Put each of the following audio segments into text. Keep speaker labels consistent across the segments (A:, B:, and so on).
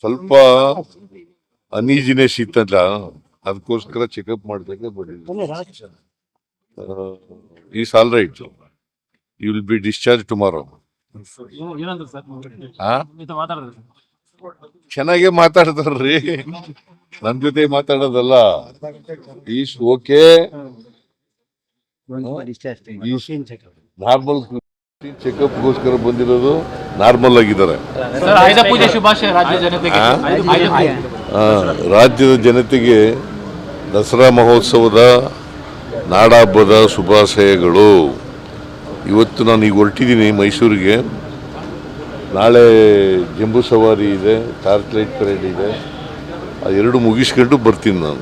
A: ಸ್ವಲ್ಪ ಅನೀಸಿನೆಸ್ ಇತ್ತಲ್ಲ, ಅದಕ್ಕೋಸ್ಕರ ಚೆಕಪ್ ಮಾಡ್ದಂಗೆ ಬಂದಿದ್ದೆ. Is all right. You will be discharge tomorrow. ಚೆನ್ನಾಗೇ ಮಾತಾಡ್ತಾರ್ರಿ, ನನ್ ಜೊತೆ ಮಾತಾಡೋದಲ್ಲ. ಈಸ್ ಓಕೆ, ನಾರ್ಮಲ್ ಚೆಕಪ್ಗೋಸ್ಕರ ಬಂದಿರೋದು, ನಾರ್ಮಲ್ ಆಗಿದ್ದಾರೆ. ರಾಜ್ಯದ ಜನತೆಗೆ ದಸರಾ ಮಹೋತ್ಸವದ ನಾಡಹಬ್ಬದ ಶುಭಾಶಯಗಳು. ಇವತ್ತು ನಾನು ಈಗ ಹೊರಟಿದ್ದೀನಿ ಮೈಸೂರಿಗೆ. ನಾಳೆ ಜಂಬೂ ಸವಾರಿ ಇದೆ, ಟಾರ್ಚ್ ಲೈಟ್ ಪರೇಡ್ ಇದೆ. ಅದೆರಡು ಮುಗಿಸ್ಕೊಂಡು ಬರ್ತೀನಿ ನಾನು.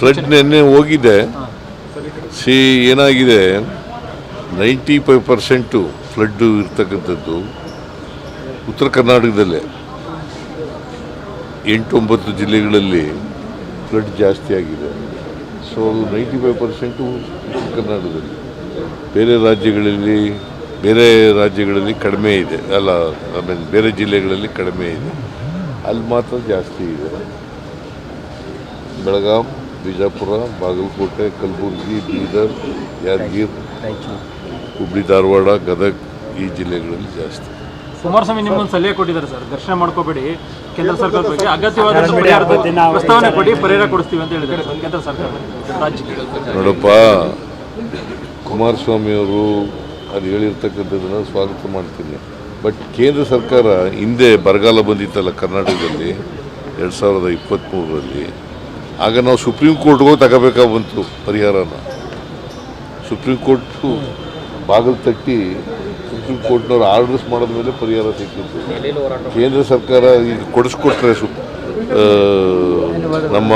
A: ಫ್ಲಡ್ ನೆನ್ನೆ ಹೋಗಿದೆ. ಏನಾಗಿದೆ, 95% ಫ್ಲಡ್ಡು ಇರ್ತಕ್ಕಂಥದ್ದು ಉತ್ತರ ಕರ್ನಾಟಕದಲ್ಲೇ. 8-9 ಜಿಲ್ಲೆಗಳಲ್ಲಿ ಫ್ಲಡ್ ಜಾಸ್ತಿ ಆಗಿದೆ. ಸೊ 95% ಉತ್ತರ ಕರ್ನಾಟಕದಲ್ಲಿ. ಬೇರೆ ರಾಜ್ಯಗಳಲ್ಲಿ ಕಡಿಮೆ ಇದೆ, ಅಲ್ಲ, ಬೇರೆ ಜಿಲ್ಲೆಗಳಲ್ಲಿ ಕಡಿಮೆ ಇದೆ, ಅಲ್ಲಿ ಮಾತ್ರ ಜಾಸ್ತಿ ಇದೆ. ಬೆಳಗಾಂ, ಬಿಜಾಪುರ, ಬಾಗಲಕೋಟೆ, ಕಲಬುರಗಿ, ಬೀದರ್, ಯಾದಗಿರಿ, ಹುಬ್ಳಿ, ಧಾರವಾಡ, ಗದಗ, ಈ ಜಿಲ್ಲೆಗಳಲ್ಲಿ ಜಾಸ್ತಿ.
B: ಕುಮಾರಸ್ವಾಮಿ ನಿಮ್ಮೊಂದು ಸಲಹೆ ಕೊಟ್ಟಿದ್ದಾರೆ ಸರ್, ದರ್ಶನ ಮಾಡ್ಕೋಬೇಡಿ, ಕೇಂದ್ರ ಸರ್ಕಾರಕ್ಕೆ ಅಗತ್ಯವಾದ ಪ್ರಸ್ತಾವನೆ ಕೊಡಿ, ಪರಿಹಾರ ಕೊಡಿಸ್ತೀವಿ ಅಂತ ಹೇಳಿದ್ದಾರೆ ಕೇಂದ್ರ ಸರ್ಕಾರ ರಾಜ್ಯಕ್ಕೆ.
A: ನೋಡಪ್ಪ, ಕುಮಾರಸ್ವಾಮಿ ಅವರು ಅದು ಹೇಳಿರ್ತಕ್ಕಂಥದ್ದನ್ನು ಸ್ವಾಗತ ಮಾಡ್ತೀನಿ. ಬಟ್ ಕೇಂದ್ರ ಸರ್ಕಾರ ಹಿಂದೆ ಬರಗಾಲ ಬಂದಿತ್ತಲ್ಲ ಕರ್ನಾಟಕದಲ್ಲಿ 2023ರಲ್ಲಿ, ಆಗ ನಾವು ಸುಪ್ರೀಂ ಕೋರ್ಟ್ಗೆ ಹೋಗಿ ತಗೋಬೇಕಾಗಿ ಬಂತು ಪರಿಹಾರನ. ಸುಪ್ರೀಂ ಕೋರ್ಟು ಬಾಗಿಲು ತಟ್ಟಿ ಸುಪ್ರೀಂ ಕೋರ್ಟ್ನವ್ರು ಆರ್ಡರ್ಸ್ ಮಾಡಿದ ಮೇಲೆ ಪರಿಹಾರ ಸಿಕ್ಕಿತ್ತು. ಕೇಂದ್ರ ಸರ್ಕಾರ ಈಗ ಕೊಡಿಸ್ಕೊಟ್ರೆ ನಮ್ಮ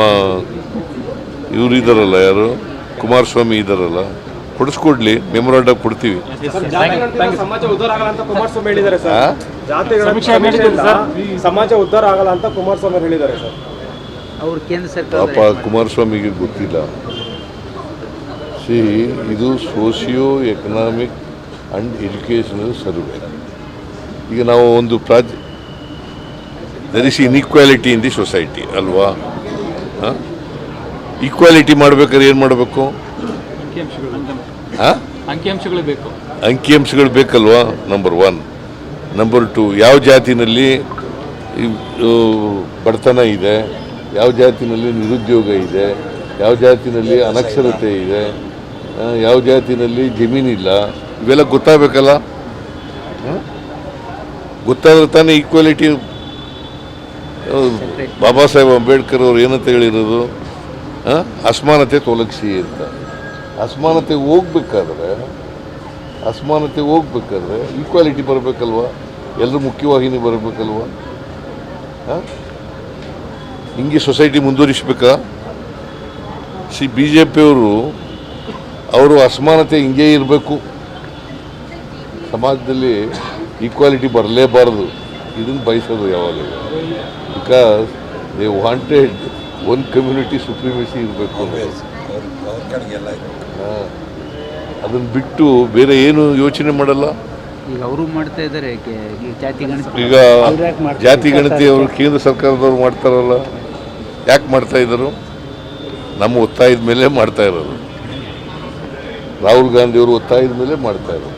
A: ಇವರು ಇದ್ದಾರಲ್ಲ, ಯಾರು ಕುಮಾರಸ್ವಾಮಿ ಇದ್ದಾರಲ್ಲ, ಕೊಡಿಸ್ಕೊಡ್ಲಿ, ಮೆಮೊರಾಂಡಮ್ ಕೊಡ್ತೀವಿ.
C: ಸಮಾಜ ಉದ್ಧಾರ ಆಗಲ್ಲ ಅಂತ ಕುಮಾರಸ್ವಾಮಿ ಹೇಳಿದ್ದಾರೆ ಸರ್. ಸಮಾಜ ಉದ್ಧಾರ ಆಗಲ್ಲ ಅಂತ ಕುಮಾರಸ್ವಾಮಿ ಹೇಳಿದ್ದಾರೆ ಸರ್.
D: ಅವರು ಕೇಂದ್ರ ಸರ್ಕಾರ
A: ಪಾಪ ಕುಮಾರಸ್ವಾಮಿಗೆ ಗೊತ್ತಿಲ್ಲ. ಇದು socio economic and educational survey. ಈಗ ನಾವು ಒಂದು there is inequality in the society ಅಲ್ವಾ? ಈಕ್ವಾಲಿಟಿ ಮಾಡ್ಬೇಕಾದ್ರೆ ಏನು ಮಾಡಬೇಕು? ಅಂಕಿಅಂಶಗಳು ಬೇಕಲ್ವಾ? ನಂಬರ್ 1. ನಂಬರ್ 2, ಯಾವ ಜಾತಿನಲ್ಲಿ ಬಡತನ ಇದೆ, ಯಾವ ಜಾತಿನಲ್ಲಿ ನಿರುದ್ಯೋಗ ಇದೆ, ಯಾವ ಜಾತಿನಲ್ಲಿ ಅನಕ್ಷರತೆ ಇದೆ, ಯಾವ ಜಾತಿನಲ್ಲಿ ಜಮೀನಿಲ್ಲ, ಇವೆಲ್ಲ ಗೊತ್ತಾಗಬೇಕಲ್ಲ. ಗೊತ್ತಾದ್ರೆ ತಾನೇ ಈಕ್ವಾಲಿಟಿ. ಬಾಬಾ ಸಾಹೇಬ್ ಅಂಬೇಡ್ಕರ್ ಅವರು ಏನಂತ ಹೇಳಿರೋದು? ಅಸಮಾನತೆ ತೊಲಗಿಸಿ ಅಂತ. ಅಸಮಾನತೆ ಹೋಗ್ಬೇಕಾದ್ರೆ ಈಕ್ವಾಲಿಟಿ ಬರಬೇಕಲ್ವ? ಎಲ್ಲರೂ ಮುಖ್ಯವಾಹಿನಿ ಬರಬೇಕಲ್ವ? ಹಿಂಗೆ ಸೊಸೈಟಿ ಮುಂದುವರಿಸ್ಬೇಕಾ? BJP ಅವರು ಅಸಮಾನತೆ ಹಿಂಗೆ ಇರಬೇಕು, ಸಮಾಜದಲ್ಲಿ ಈಕ್ವಾಲಿಟಿ ಬರಲೇಬಾರದು, ಇದನ್ನು ಬಯಸೋದು ಯಾವಾಗಲೂ. Because they wanted one community supremacy ಇರಬೇಕು. ಅದನ್ನು ಬಿಟ್ಟು ಬೇರೆ ಏನು ಯೋಚನೆ ಮಾಡಲ್ಲ.
D: ಈಗ ಅವರು ಮಾಡ್ತಾ ಇದ್ದಾರೆ
A: ಈಗ ಜಾತಿ ಗಣತಿ ಅವರು ಕೇಂದ್ರ ಸರ್ಕಾರದವ್ರು ಮಾಡ್ತಾರಲ್ಲ, ಯಾಕೆ ಮಾಡ್ತಾ ಇದ್ದರು? ನಮ್ಮ ಒತ್ತಾಯದ ಮೇಲೆ ಮಾಡ್ತಾ ಇರೋದು. ರಾಹುಲ್ ಗಾಂಧಿ ಅವರು ಒತ್ತಾಯದ ಮೇಲೆ ಮಾಡ್ತಾ ಇರೋದು.